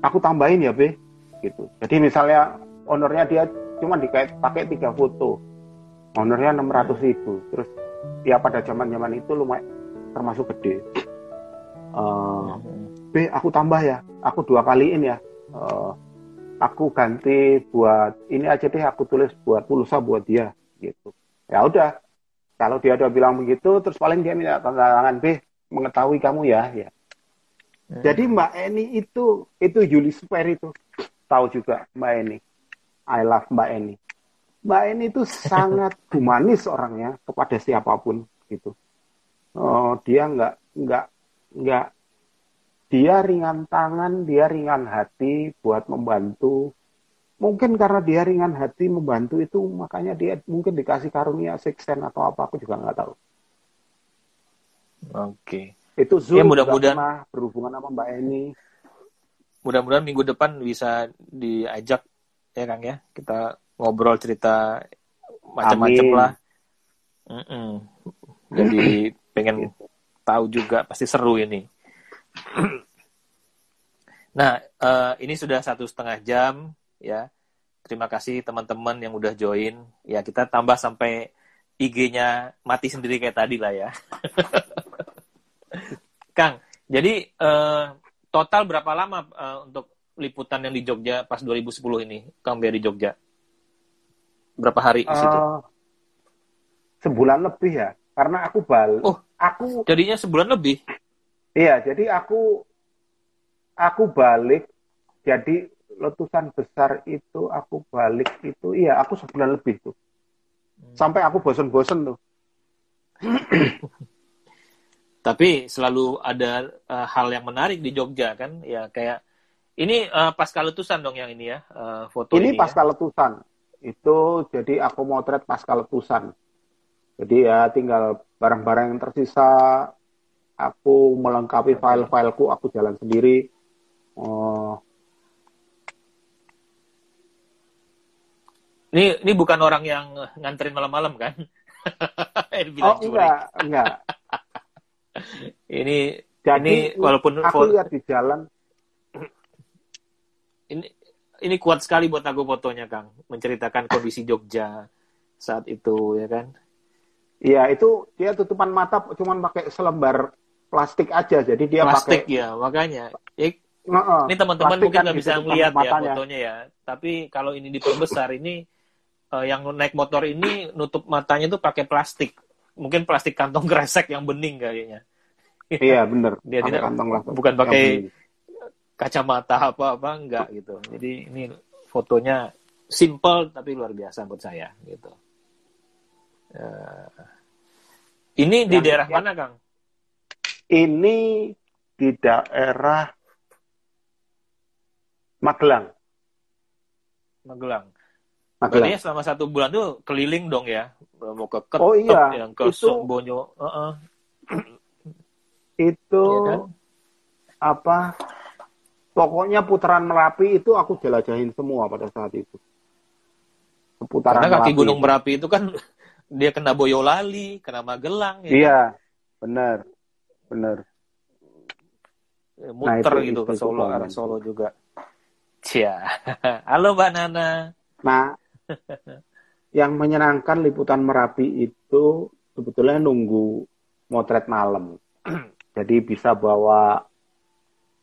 aku tambahin ya Be, gitu. Jadi misalnya ownernya dia cuma pakai 3 foto, ownernya 600.000, terus ya pada zaman itu lumayan termasuk gede. B, aku tambah ya, aku 2 kaliin ya, aku ganti buat ini aja deh, aku tulis buat pulsa buat dia gitu. Ya udah, kalau dia udah bilang begitu, terus paling dia minta tanda tangan, B, mengetahui kamu ya. Jadi Mbak Eni itu Yuli Super itu tahu juga Mbak Eni. I love Mbak Eni. Mbak Eni itu sangat humanis orangnya kepada siapapun gitu. Dia nggak dia ringan tangan, dia ringan hati buat membantu. Mungkin karena dia ringan hati membantu itu, makanya dia mungkin dikasih karunia sixten atau apa, aku juga nggak tahu. Oke. Itu Zul ya, mudah-mudahan pernah berhubungan sama Mbak Eni. Mudah-mudahan minggu depan bisa diajak ya Kang ya, kita ngobrol cerita macam-macam lah. Jadi pengen tahu juga, pasti seru ini. Nah, ini sudah 1,5 jam ya. Terima kasih teman-teman yang udah join. Ya, kita tambah sampai IG-nya mati sendiri kayak tadi lah ya. Kang, jadi total berapa lama untuk liputan yang di Jogja pas 2010 ini, Kang Bea di Jogja? Berapa hari di situ? Sebulan lebih ya, karena aku balik. Jadinya sebulan lebih? Iya, jadi aku balik, jadi letusan besar itu aku balik itu, iya aku sebulan lebih tuh. Sampai aku bosen-bosen tuh. Tapi selalu ada hal yang menarik di Jogja kan, ya kayak ini pasca letusan dong yang ini ya, foto ini pasca ya? Letusan. Itu jadi aku motret pasca letusan. Jadi ya tinggal barang-barang yang tersisa, aku melengkapi file-fileku, aku jalan sendiri. Ini bukan orang yang nganterin malam-malam kan? Enggak. Ini walaupun aku lihat di jalan. Ini kuat sekali buat aku fotonya, Kang, menceritakan kondisi Jogja saat itu, ya kan? Iya, itu dia tutupan mata cuma pakai selembar plastik aja, jadi dia plastik pakai ya, makanya. Ini teman-teman mungkin nggak bisa melihat ya fotonya ya, tapi kalau ini diperbesar, ini yang naik motor ini nutup matanya tuh pakai plastik, mungkin plastik kantong kresek yang bening kayaknya. Iya benar. Dia tidak bukan pakai kacamata apa enggak gitu. Jadi ini fotonya simple tapi luar biasa buat saya gitu. Ini di daerah mana, Kang? Ini di daerah Magelang. Berarti selama 1 bulan tuh keliling dong ya, mau ke Ketep, yang ke Bonyo. Itu ya kan? Pokoknya putaran Merapi itu aku jelajahin semua pada saat itu. Karena kaki Gunung Merapi itu kan dia kena Boyolali, kena Magelang. Ya iya, kan? benar. Muter gitu ke Solo, arah Solo juga. Cia. Halo Mbak Nana. Nah, yang menyenangkan liputan Merapi itu sebetulnya nunggu motret malam. Jadi bisa bawa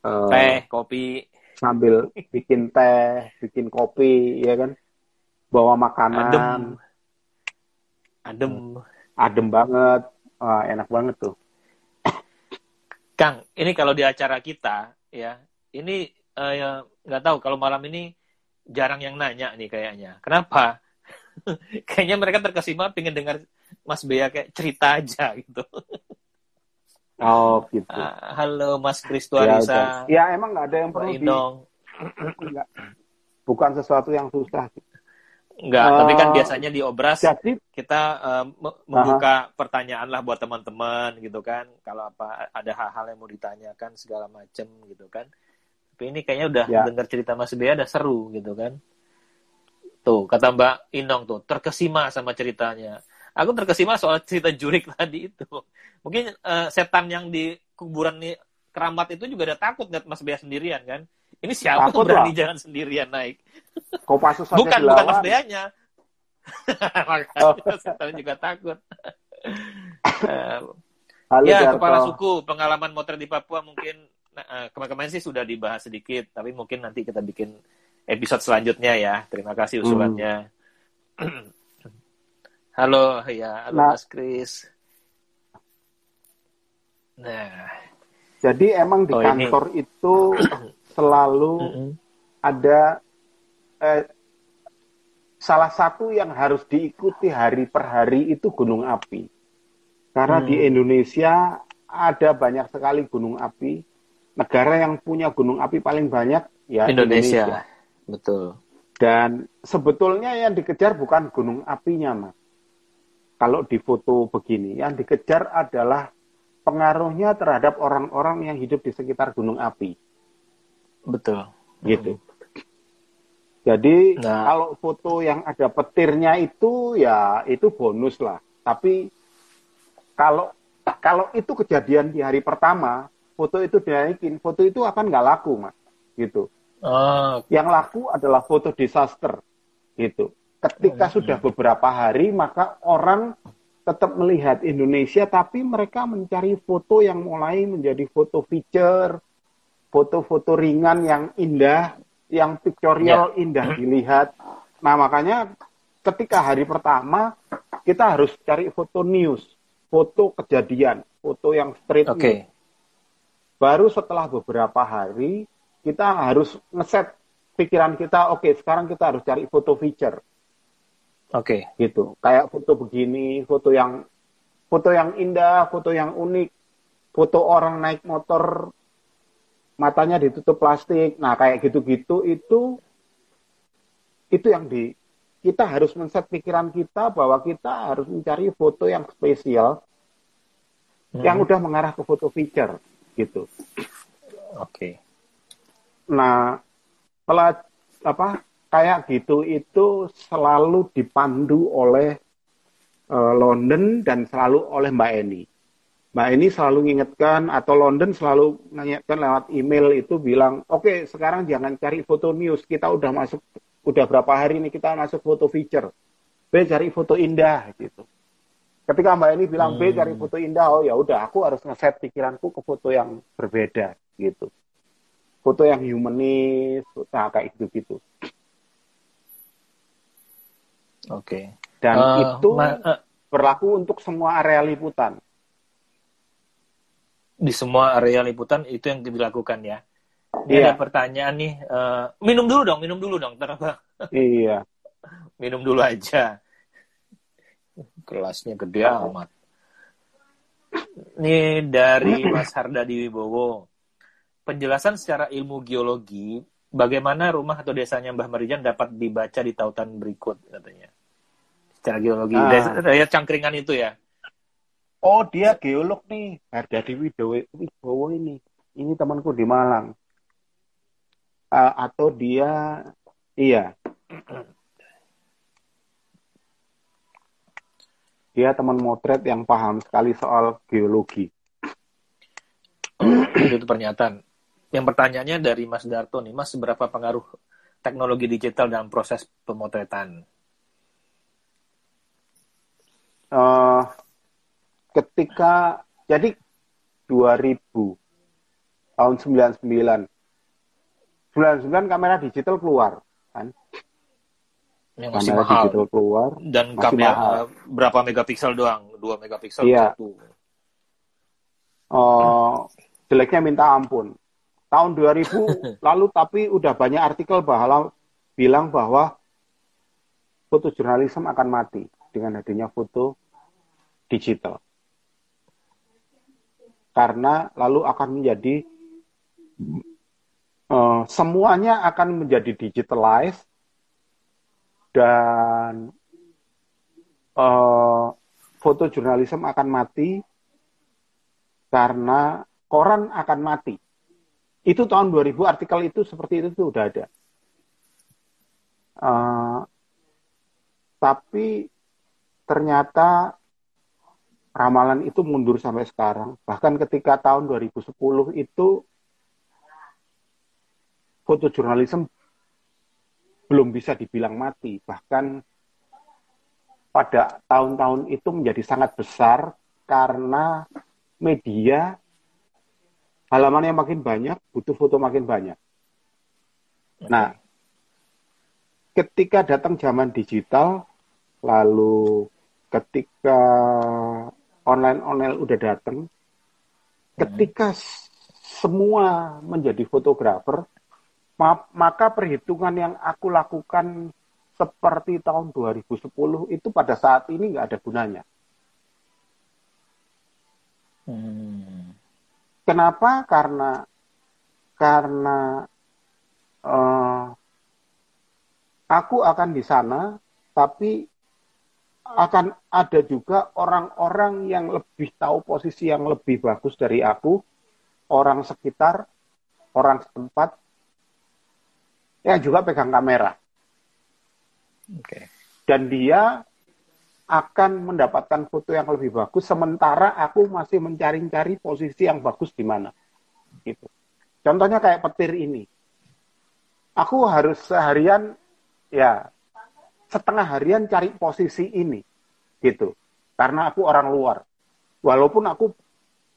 teh, kopi, sambil bikin teh, bikin kopi, ya kan? Bawa makanan. Adem banget. Enak banget tuh. Kang, ini kalau di acara kita, ya, ini nggak tahu kalau malam ini jarang yang nanya nih kayaknya. Kenapa? Kayaknya mereka terkesima pengen dengar Mas Bea kayak cerita aja gitu. Oh gitu. Halo Mas Kristuarisa. Ya emang nggak ada yang perlu enggak. Bukan sesuatu yang susah. Enggak, tapi kan biasanya di Obras kita membuka pertanyaan lah buat teman-teman gitu kan. Kalau ada hal-hal yang mau ditanyakan segala macam gitu kan. Tapi ini kayaknya udah dengar cerita Mas Bea udah seru gitu kan. Tuh, kata Mbak Inong tuh, terkesima sama ceritanya. Aku terkesima soal cerita jurik tadi itu. Mungkin setan yang di kuburan keramat itu juga udah takut lihat Mas Bea sendirian kan. Ini siapa takut berani lah. jalan sendirian naik? Kopassus saja Bukan dilawan. Mas Deanya. Makanya saya juga takut. Halo, Ya, Darto. kepala suku, pengalaman motret di Papua mungkin kemarin-kemarin sih sudah dibahas sedikit, tapi mungkin nanti kita bikin episode selanjutnya ya. Terima kasih usulannya. Halo, ya, halo Mas Kris. Nah, jadi emang di kantor itu selalu ada salah satu yang harus diikuti hari per hari itu gunung api. Karena di Indonesia ada banyak sekali gunung api. Negara yang punya gunung api paling banyak ya Indonesia. Betul. Dan sebetulnya yang dikejar bukan gunung apinya, Mas. Kalau di foto begini, yang dikejar adalah pengaruhnya terhadap orang-orang yang hidup di sekitar gunung api. Betul. Gitu. Jadi kalau foto yang ada petirnya itu ya itu bonus lah. Tapi kalau itu kejadian di hari pertama, foto itu dinaikin, foto itu akan nggak laku, Mas. Gitu. Yang laku adalah foto disaster. Gitu. Ketika sudah beberapa hari, maka orang tetap melihat Indonesia, tapi mereka mencari foto yang mulai menjadi foto feature, foto-foto ringan yang indah, yang pictorial indah dilihat. Nah, makanya ketika hari pertama, kita harus cari foto news, foto kejadian, foto yang street news. Baru setelah beberapa hari, kita harus ngeset pikiran kita, sekarang kita harus cari foto feature. Gitu. Kayak foto begini, foto yang indah, foto yang unik, foto orang naik motor, matanya ditutup plastik. Nah, kayak gitu-gitu itu yang kita harus men-set pikiran kita bahwa kita harus mencari foto yang spesial, yang udah mengarah ke foto feature, gitu. Nah, kayak gitu itu selalu dipandu oleh London dan selalu oleh Mbak Eni. Mbak Eni selalu ngingetkan, atau London selalu ngingetkan lewat email itu bilang, sekarang jangan cari foto news, kita udah berapa hari ini kita masuk foto feature. B, cari foto indah, gitu. Ketika Mbak Eni bilang B, cari foto indah, ya udah, aku harus ngeset pikiranku ke foto yang berbeda, gitu. Foto yang humanis, kayak gitu-gitu. Dan itu berlaku untuk semua area liputan. Di semua area liputan itu yang dilakukan ya. Ini ada pertanyaan nih. Minum dulu dong. Iya. Minum dulu aja. Kelasnya gede amat. Ini dari Mas Hardadi Wibowo. Penjelasan secara ilmu geologi, bagaimana rumah atau desanya Mbah Marijan dapat dibaca di tautan berikut, katanya. Secara geologi. Daya cangkringan itu ya. Oh, dia geolog nih. Hardadi Wibowo ini. Ini temanku di Malang. Atau dia, iya. Dia teman motret yang paham sekali soal geologi. Itu pernyataan. Yang pertanyaannya dari Mas Darto nih, Mas, seberapa pengaruh teknologi digital dalam proses pemotretan? Jadi 2000, tahun 99 kamera digital keluar, kan? Yang masih kamera mahal. Digital keluar. Dan kamera berapa megapiksel doang? 2 megapiksel satu. Jeleknya minta ampun. Tahun 2000 lalu tapi udah banyak artikel bilang bahwa fotojurnalisme akan mati dengan adanya foto digital. Karena lalu akan menjadi semuanya akan menjadi digitalized dan fotojurnalisme akan mati karena koran akan mati. Itu tahun 2000 artikel itu seperti itu tuh udah ada. Tapi ternyata ramalan itu mundur sampai sekarang. Bahkan ketika tahun 2010 itu fotojurnalisme belum bisa dibilang mati. Bahkan pada tahun-tahun itu menjadi sangat besar karena media halamannya makin banyak, butuh foto makin banyak. Nah, ketika datang zaman digital, lalu ketika online udah datang, ketika semua menjadi fotografer, maka perhitungan yang aku lakukan seperti tahun 2010 itu pada saat ini nggak ada gunanya. Kenapa? Karena aku akan di sana, tapi akan ada juga orang-orang yang lebih tahu posisi yang lebih bagus dari aku, orang sekitar, orang setempat, yang juga pegang kamera. Dan dia akan mendapatkan foto yang lebih bagus, sementara aku masih mencari-cari posisi yang bagus di mana. Gitu. Contohnya kayak petir ini. Aku harus seharian, ya setengah harian cari posisi ini. Gitu. Karena aku orang luar. Walaupun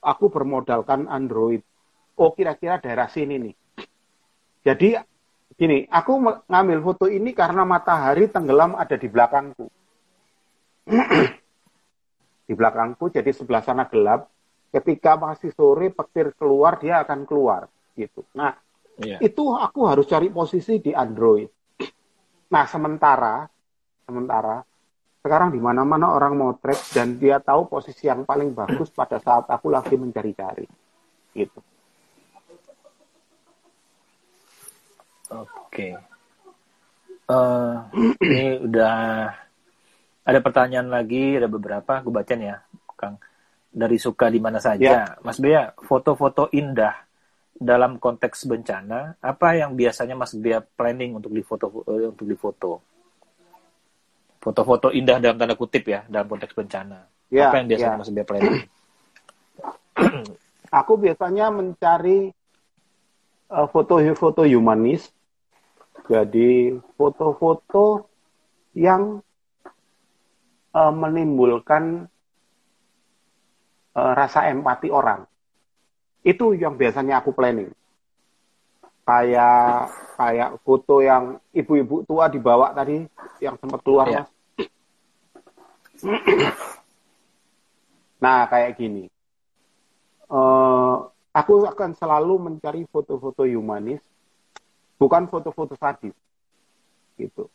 aku bermodalkan Android. Oh, kira-kira daerah sini nih. Jadi, gini, aku ngambil foto ini karena matahari tenggelam ada di belakangku. Di belakangku, jadi sebelah sana gelap. Ketika masih sore, petir keluar, dia akan keluar. Gitu. Nah, itu aku harus cari posisi di Android. Nah, sementara sekarang di mana-mana orang motret dan dia tahu posisi yang paling bagus pada saat aku lagi mencari-cari. Gitu. Oke. Ini udah ada pertanyaan lagi, ada beberapa, aku bacain ya, Kang. Dari suka di mana saja. Ya. Mas Bea, foto-foto indah dalam konteks bencana, apa yang biasanya Mas Bea planning untuk difoto? Foto-foto indah dalam tanda kutip ya, dalam konteks bencana. Ya, apa yang biasanya Mas Bea planning? Aku biasanya mencari foto-foto humanis. Jadi foto-foto yang menimbulkan rasa empati orang. Itu yang biasanya aku planning. Kayak foto yang ibu-ibu tua dibawa tadi, yang sempat keluar, Mas. Nah, kayak gini. Aku akan selalu mencari foto-foto humanis, bukan foto-foto sadis. Gitu.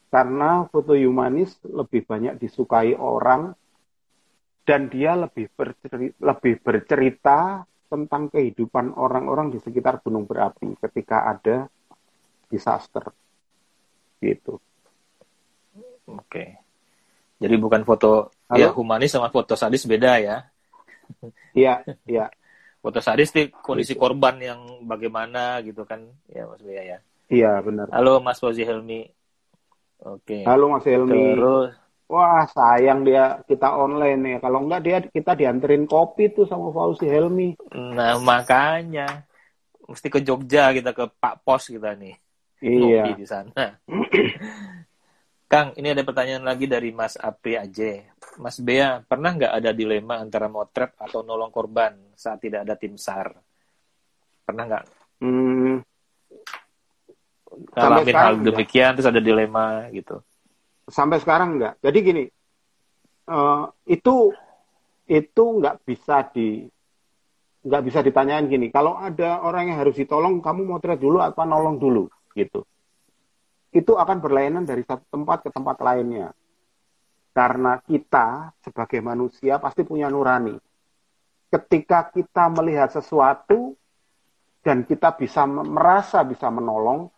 Karena foto humanis lebih banyak disukai orang dan dia lebih bercerita tentang kehidupan orang-orang di sekitar gunung berapi ketika ada disaster. Gitu. Oke. Jadi bukan foto ya humanis sama foto sadis beda ya. Iya, iya. Foto sadis di kondisi korban yang bagaimana gitu kan ya Mas Bea ya. Iya, benar. Halo Mas Fauzi Helmi. Oke. Halo Mas Helmi. Terus, wah sayang kita online ya. Kalau enggak kita dianterin kopi tuh sama Fauzi Helmi. Nah makanya mesti ke Jogja kita ke Pak Pos kita nih. Iya. Ngopi di sana. Kang, ini ada pertanyaan lagi dari Mas Apri Aje. Mas Bea, pernah nggak ada dilema antara motret atau nolong korban saat tidak ada tim SAR? Pernah nggak? Ngalamin hal demikian terus ada dilema gitu. Sampai sekarang enggak. Jadi gini, itu nggak bisa ditanyain gini. Kalau ada orang yang harus ditolong, kamu motret dulu atau nolong dulu, gitu. Itu akan berlainan dari satu tempat ke tempat lainnya. Karena kita sebagai manusia pasti punya nurani. Ketika kita melihat sesuatu dan kita merasa bisa menolong,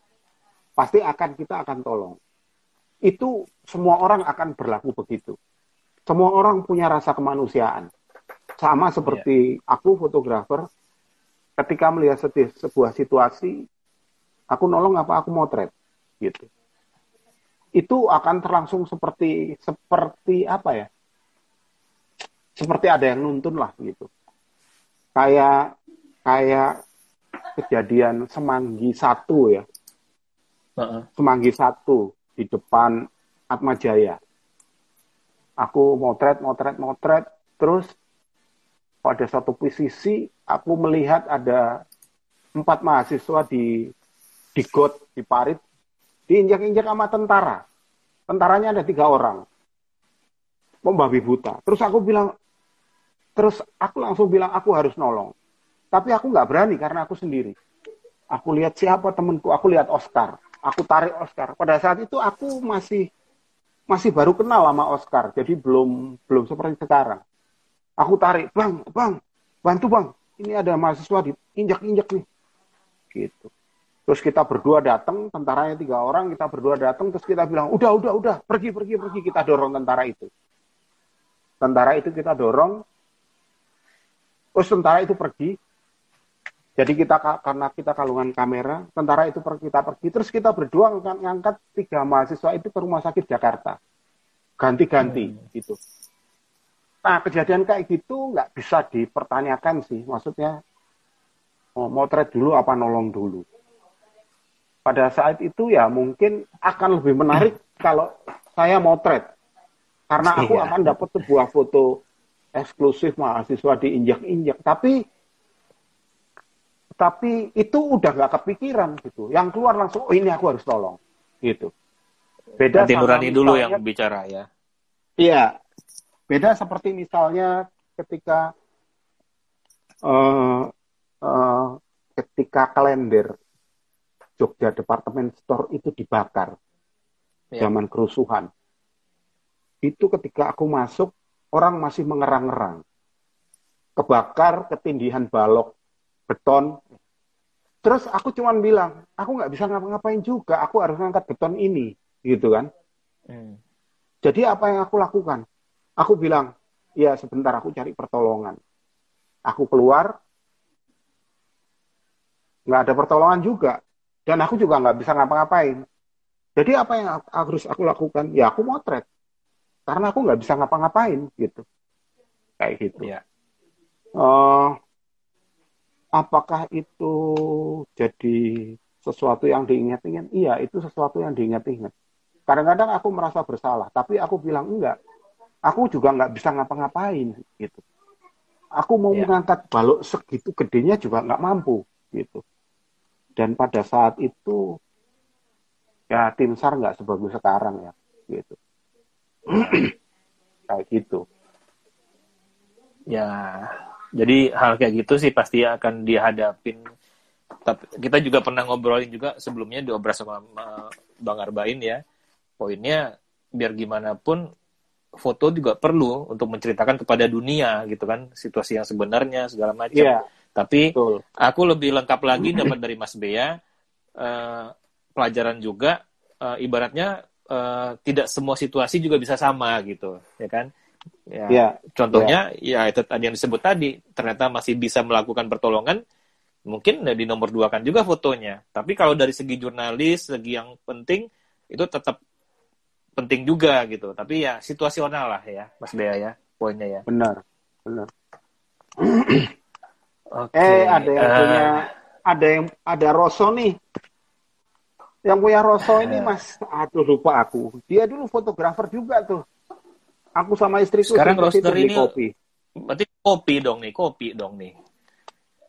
pasti kita akan tolong. Itu semua orang akan berlaku begitu. Semua orang punya rasa kemanusiaan. Sama seperti aku fotografer, ketika melihat sebuah situasi, aku nolong apa aku motret, gitu. Itu akan terlangsung seperti apa ya? Seperti ada yang nuntun lah, gitu. Kayak kejadian Semanggi 1 ya. Semanggi 1 di depan Atma Jaya. Aku motret, terus pada satu posisi aku melihat ada 4 mahasiswa di got, di parit, diinjak-injak sama tentara. Tentaranya ada 3 orang. Membabi buta. Terus aku langsung bilang aku harus nolong. Tapi aku nggak berani karena aku sendiri. Aku lihat siapa temanku, aku lihat Oscar. Aku tarik Oscar. Pada saat itu aku masih baru kenal sama Oscar, jadi belum seperti sekarang. Aku tarik, bang, bantu bang. Ini ada mahasiswa diinjak-injak nih. Gitu. Terus kita berdua datang, tentaranya 3 orang, kita berdua datang, terus kita bilang, udah, pergi, kita dorong tentara itu. Tentara itu kita dorong, terus tentara itu pergi. Jadi karena kita kalungan kamera, tentara itu kita pergi, terus kita berdua ngangkat 3 mahasiswa itu ke rumah sakit Jakarta. Ganti-ganti, gitu. Nah, kejadian kayak gitu nggak bisa dipertanyakan sih, maksudnya, motret dulu apa nolong dulu. Pada saat itu ya mungkin akan lebih menarik kalau saya motret. Karena aku akan dapat sebuah foto eksklusif mahasiswa diinjak-injak. Tapi itu udah nggak kepikiran gitu. Yang keluar langsung, ini aku harus tolong. Gitu. Beda Nanti Nurani dulu yang bicara ya. Iya. Beda seperti misalnya ketika kalender Jogja Department Store itu dibakar zaman kerusuhan. Itu ketika aku masuk, orang masih mengerang-ngerang. Kebakar, ketindihan balok, beton. Terus aku cuman bilang, aku nggak bisa ngapa-ngapain juga, aku harus ngangkat beton ini. Gitu kan. Jadi apa yang aku lakukan? Aku bilang, ya sebentar aku cari pertolongan. Aku keluar, nggak ada pertolongan juga. Dan aku juga nggak bisa ngapa-ngapain. Jadi apa yang harus aku lakukan? Ya aku motret. Karena aku nggak bisa ngapa-ngapain gitu. Kayak gitu. Ya. Apakah itu jadi sesuatu yang diingat-ingat? Iya, itu sesuatu yang diingat-ingat. Kadang-kadang aku merasa bersalah, tapi aku bilang enggak. Aku juga nggak bisa ngapa-ngapain gitu. Aku mau mengangkat balok segitu gedenya juga nggak mampu gitu. Dan pada saat itu ya tim SAR nggak sebagus sekarang ya gitu. Kayak gitu. Ya, jadi hal kayak gitu sih pasti akan dihadapin. Tapi kita juga pernah ngobrolin juga sebelumnya di Obras sama Bang Arbain ya. Poinnya biar gimana pun foto juga perlu untuk menceritakan kepada dunia gitu kan, situasi yang sebenarnya segala macam. Yeah. Tapi Betul. Aku lebih lengkap lagi dapat dari Mas Bea pelajaran juga, ibaratnya tidak semua situasi juga bisa sama gitu, ya kan? Ya, contohnya ya itu tadi yang disebut tadi, ternyata masih bisa melakukan pertolongan, mungkin di nomor 2 kan juga fotonya. Tapi kalau dari segi jurnalis, segi yang penting itu tetap penting juga gitu. Tapi ya situasional lah ya, Mas Bea ya, poinnya ya. Benar. Okay. Ada Roso nih. Yang punya Roso ini Mas, lupa aku. Dia dulu fotografer juga tuh. Aku sama istriku sekarang roster ini kopi. Berarti kopi dong nih.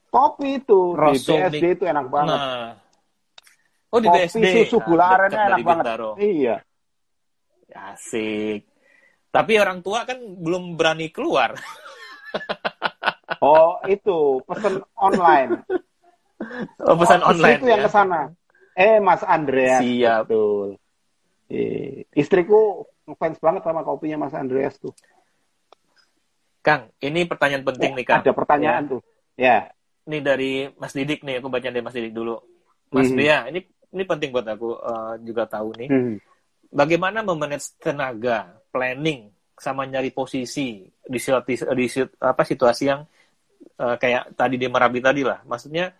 Kopi itu Rosso di BSD itu enak banget. Oh di kopi, BSD. Susu gula arennya enak banget. Iya. Asik. Tapi orang tua kan belum berani keluar. Oh, itu pesan online. Oh, pesan online. Itu yang ke sana. Mas Andreas. Siap. Betul. Istriku fans banget sama kopinya Mas Andreas tuh. Kang, ini pertanyaan penting nih, Kang. Ada pertanyaan tuh. Ya. Ini dari Mas Didik nih, aku baca dari Mas Didik dulu. Mas Bea, ini penting buat aku juga tahu nih. Bagaimana memanage tenaga, planning, sama nyari posisi di situasi yang kayak tadi di Merapi tadi lah. Maksudnya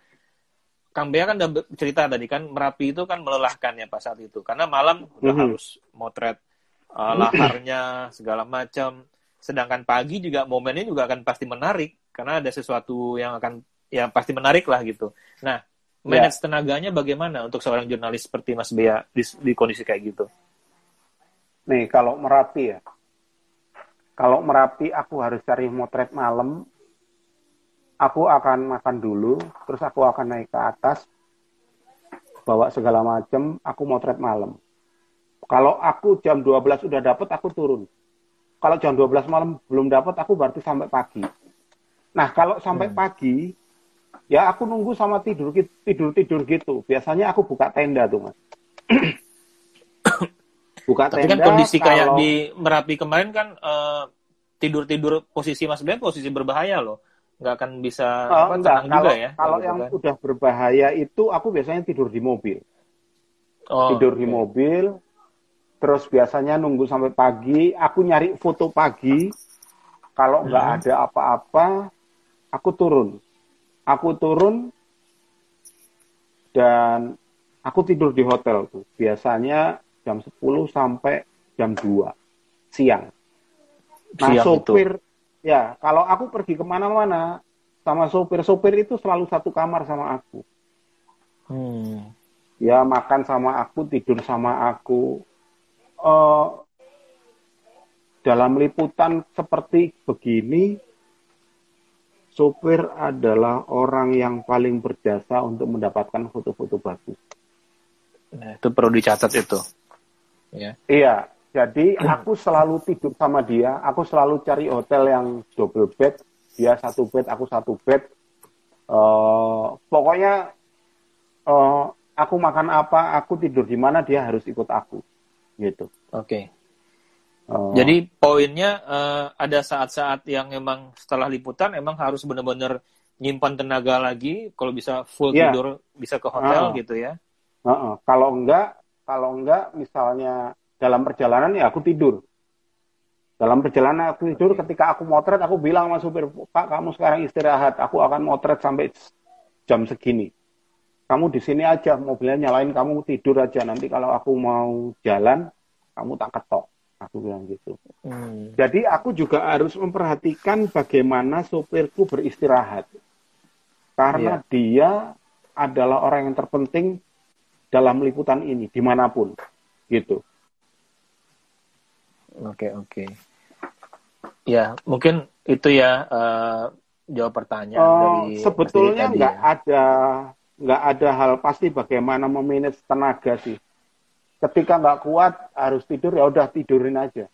Kang Bea kan udah cerita tadi kan, Merapi itu kan melelahkan ya pas saat itu. Karena malam udah harus motret laharnya, segala macam. Sedangkan pagi juga momennya juga akan pasti menarik. Karena ada sesuatu yang akan ya pasti menarik lah gitu. Nah, manage tenaganya bagaimana untuk seorang jurnalis seperti Mas Bea di kondisi kayak gitu? Nih, kalau Merapi ya. Kalau Merapi aku harus cari motret malam, aku akan makan dulu, terus aku akan naik ke atas, bawa segala macam, aku motret malam. Kalau aku jam 12 udah dapet, aku turun. Kalau jam 12 malam belum dapat, aku berarti sampai pagi. Nah, kalau sampai pagi, ya aku nunggu sama tidur gitu. Biasanya aku buka tenda tuh, Mas. Buka Tapi tenda. Tapi kan kondisi kayak di Merapi kemarin kan tidur posisi Mas Ben posisi berbahaya loh. Nggak akan bisa tenang juga ya. Kalau gitu yang kan udah berbahaya itu aku biasanya tidur di mobil. Tidur di mobil. Terus biasanya nunggu sampai pagi. Aku nyari foto pagi. Kalau nggak ada apa-apa, aku turun. Dan aku tidur di hotel tuh. Biasanya jam 10 sampai jam 2 siang. Nah, sopir, ya, kalau aku pergi kemana-mana, sama sopir itu selalu satu kamar sama aku. Ya, makan sama aku, tidur sama aku. Dalam liputan seperti begini, sopir adalah orang yang paling berjasa untuk mendapatkan foto-foto bagus. Nah, itu perlu dicatat itu. Ya. Iya, jadi aku selalu tidur sama dia. Aku selalu cari hotel yang double bed. Dia satu bed, aku satu bed. Pokoknya aku makan apa, aku tidur di mana, dia harus ikut aku. Gitu. Oke. Jadi poinnya ada saat-saat yang emang setelah liputan emang harus benar-benar nyimpan tenaga lagi. Kalau bisa full tidur, bisa ke hotel gitu ya. Kalau enggak, misalnya dalam perjalanan ya aku tidur. Dalam perjalanan aku tidur, ketika aku motret, aku bilang sama supir, Pak, kamu sekarang istirahat, aku akan motret sampai jam segini. Kamu di sini aja, mobilnya nyalain, kamu tidur aja. Nanti kalau aku mau jalan, kamu tak ketok. Aku bilang gitu. Jadi aku juga harus memperhatikan bagaimana supirku beristirahat. Karena dia adalah orang yang terpenting dalam liputan ini, dimanapun. Gitu. Oke. Ya, mungkin itu ya jawab pertanyaan dari sebetulnya nggak ada hal pasti bagaimana memanage tenaga sih. Ketika nggak kuat harus tidur, ya udah tidurin aja.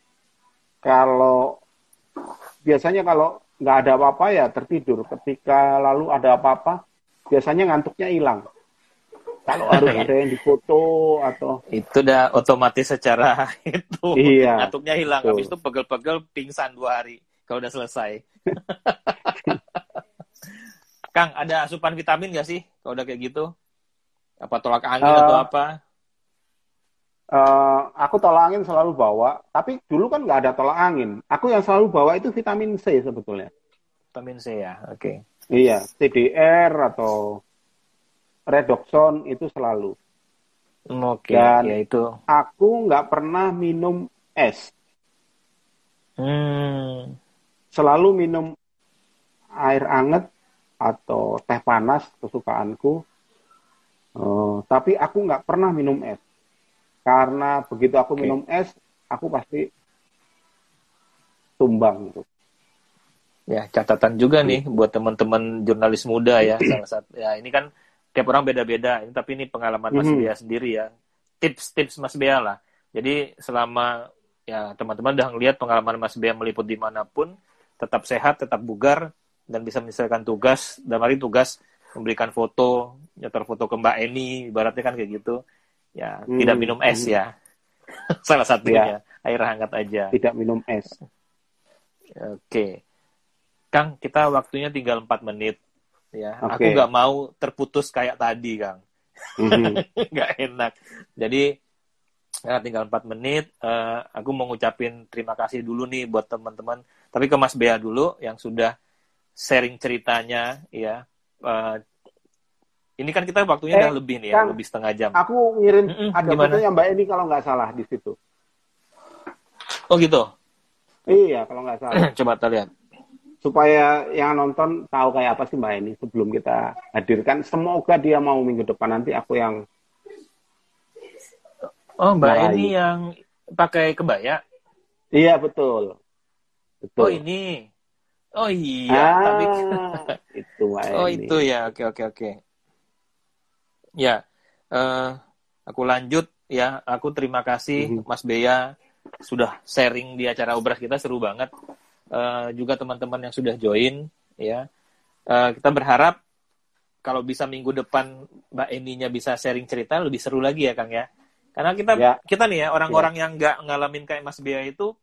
Biasanya kalau nggak ada apa-apa ya tertidur. Ketika lalu ada apa-apa, biasanya ngantuknya hilang. Kalau harus ada yang difoto atau itu udah otomatis secara itu ngantuknya hilang. Tuh. Habis itu pegel-pegel pingsan 2 hari kalau udah selesai. Kang, ada asupan vitamin nggak sih kalau udah kayak gitu? Apa tolak angin atau apa? Aku tolak angin selalu bawa, tapi dulu kan nggak ada tolak angin. Aku yang selalu bawa itu vitamin C sebetulnya. Vitamin C ya, oke. Iya, CDR atau Redoxon itu selalu. Oke, dan ya itu. Aku nggak pernah minum es. Selalu minum air hangat atau teh panas kesukaanku. Tapi aku nggak pernah minum es. Karena begitu aku minum es, aku pasti tumbang gitu. Ya, catatan juga nih buat teman-teman jurnalis muda ya. Salah satu. Ya, ini kan tiap orang beda-beda, tapi ini pengalaman Mas Bea sendiri ya. Tips-tips Mas Bea lah. Jadi selama ya teman-teman udah ngelihat pengalaman Mas Bea meliput dimanapun, tetap sehat, tetap bugar, dan bisa menyelesaikan tugas. Dan mari tugas memberikan foto, nyetor foto ke Mbak Eni, ibaratnya kan kayak gitu. Ya, tidak minum es ya. Salah satunya, air hangat aja. Tidak minum es. Oke. Kang, kita waktunya tinggal 4 menit. Ya, aku nggak mau terputus kayak tadi, Kang. Nggak enak. Jadi, ya, tinggal 4 menit. Aku mau ngucapin terima kasih dulu nih buat teman-teman. Tapi ke Mas Bea dulu yang sudah sharing ceritanya, ya. Ini kan kita waktunya udah lebih nih ya, lebih setengah jam. Aku ngirim ada fotonya Mbak Eni kalau nggak salah di situ. Oh gitu? Iya, kalau nggak salah. Coba kita lihat. supaya yang nonton tahu kayak apa sih Mbak Eni sebelum kita hadirkan. Semoga dia mau minggu depan, nanti aku yang Mbak Eni yang pakai kebaya? Iya, betul. Oh, ini. Oh iya, tapi itu Mbak Eni. Oh, itu ya. Oke. Ya, aku lanjut ya. Aku terima kasih Mas Bea sudah sharing di acara obras kita, seru banget. Juga teman-teman yang sudah join ya. Kita berharap kalau bisa minggu depan Mbak Eninya bisa sharing cerita lebih seru lagi ya Kang ya. Karena kita nih ya orang-orang yang nggak ngalamin kayak Mas Bea itu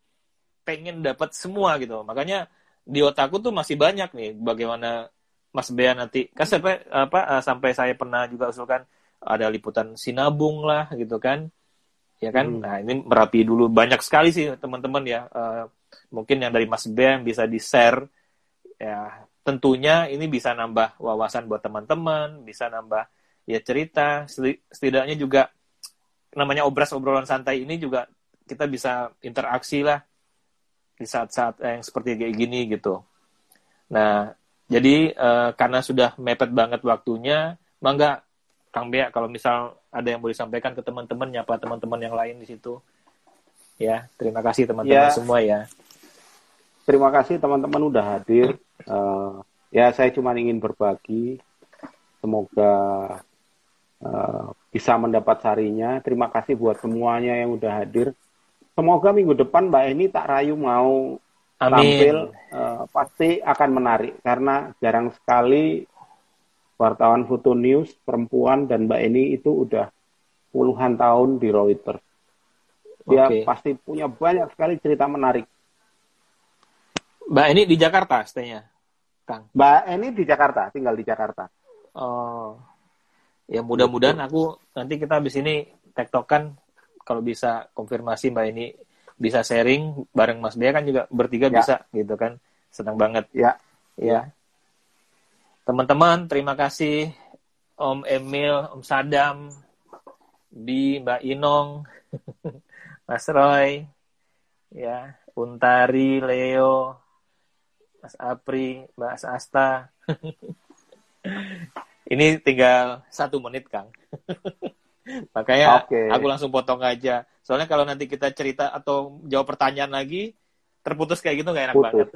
pengen dapat semua gitu. Makanya di otakku tuh masih banyak nih bagaimana Mas Bea nanti kan sampai saya pernah juga usulkan ada liputan Sinabung lah gitu kan. Ya kan? Nah, ini Merapi dulu banyak sekali sih teman-teman ya. Mungkin yang dari Mas Bea yang bisa di-share ya, tentunya ini bisa nambah wawasan buat teman-teman, bisa nambah ya cerita, setidaknya juga namanya obrolan santai ini juga kita bisa interaksi lah di saat-saat yang seperti kayak gini gitu. Nah, jadi karena sudah mepet banget waktunya, mangga Kang Bea kalau misal ada yang mau disampaikan ke teman-teman, nyapa teman-teman yang lain di situ. Ya, terima kasih teman-teman semua ya. Terima kasih teman-teman udah hadir. Ya, saya cuma ingin berbagi. Semoga bisa mendapat sarinya. Terima kasih buat semuanya yang udah hadir. Semoga minggu depan Mbak Eni tak rayu mau tampil, pasti akan menarik. Karena jarang sekali wartawan Foto News perempuan dan Mbak Eni itu udah puluhan tahun di Reuters. Dia pasti punya banyak sekali cerita menarik. Mbak Eni di Jakarta stay-nya, Kang? Mbak Eni di Jakarta, tinggal di Jakarta. Oh, ya mudah-mudahan nanti kita habis ini tektokan kalau bisa konfirmasi Mbak Eni bisa sharing bareng Mas Bea kan juga bertiga bisa gitu kan. Senang banget. Ya. Teman-teman, terima kasih Om Emil, Om Sadam, Mbak Inong, Mas Roy, ya, Untari, Leo, Mas Apri, Mbak Asta. Ini tinggal 1 menit, Kang. Makanya aku langsung potong aja. Soalnya kalau nanti kita cerita atau jawab pertanyaan lagi, terputus kayak gitu nggak enak banget.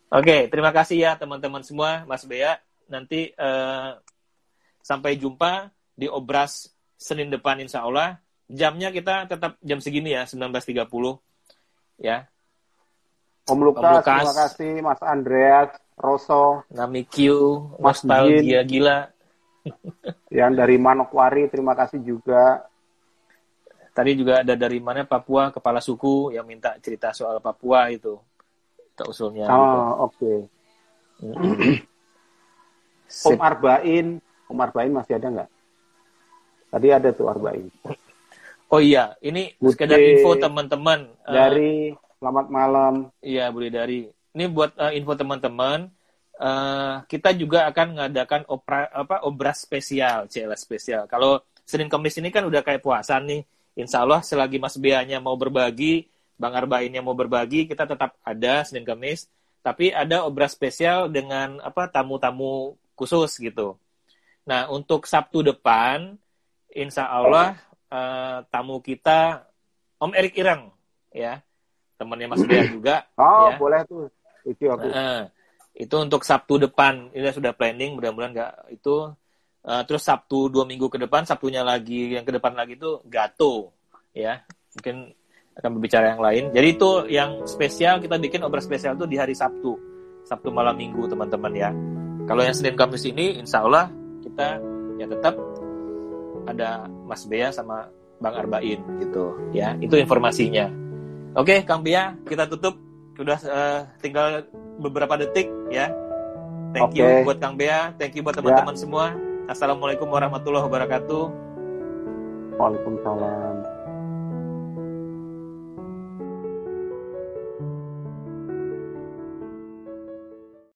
Oke, terima kasih ya teman-teman semua, Mas Bea. Nanti sampai jumpa di Obras Senin depan insya Allah. Jamnya kita tetap jam segini ya, 19.30. Ya. Om Lukas, terima kasih. Mas Andreas, Rosso, Namikyu, Nostalgia Gila. Yang dari Manokwari, terima kasih juga. Tadi juga ada dari mana Papua, kepala suku yang minta cerita soal Papua itu. Usulnya oke. Om Arbain masih ada nggak? Tadi ada tuh Arbain. Oh iya, ini sekedar info teman-teman dari selamat malam. Iya, Budi dari. Ini buat info teman-teman, kita juga akan mengadakan obras spesial, CLS spesial. Kalau Senin Kamis ini kan udah kayak puasa nih. Insya Allah selagi Mas Beanya mau berbagi, Bang Arbainnya mau berbagi, kita tetap ada Senin Kamis, tapi ada obras spesial dengan tamu-tamu khusus gitu. Nah, untuk Sabtu depan, insya Allah tamu kita Om Erik Ireng, ya, temannya Mas Bea juga. Ya. Boleh tuh. Itu untuk Sabtu depan, ini sudah planning, mudah-mudahan nggak itu. Terus Sabtu 2 minggu ke depan, Sabtunya lagi, yang ke depan lagi itu Gato, ya, mungkin akan berbicara yang lain. Jadi itu yang spesial, kita bikin obras spesial itu di hari Sabtu malam minggu teman-teman ya. Kalau yang Senin Kamis ini insya Allah kita ya tetap ada Mas Bea sama Bang Arbain gitu ya. Itu informasinya. Oke, Kang Bea, kita tutup. Sudah tinggal beberapa detik ya. Thank you buat Kang Bea, thank you buat teman-teman semua. Assalamualaikum warahmatullahi wabarakatuh. Waalaikumsalam.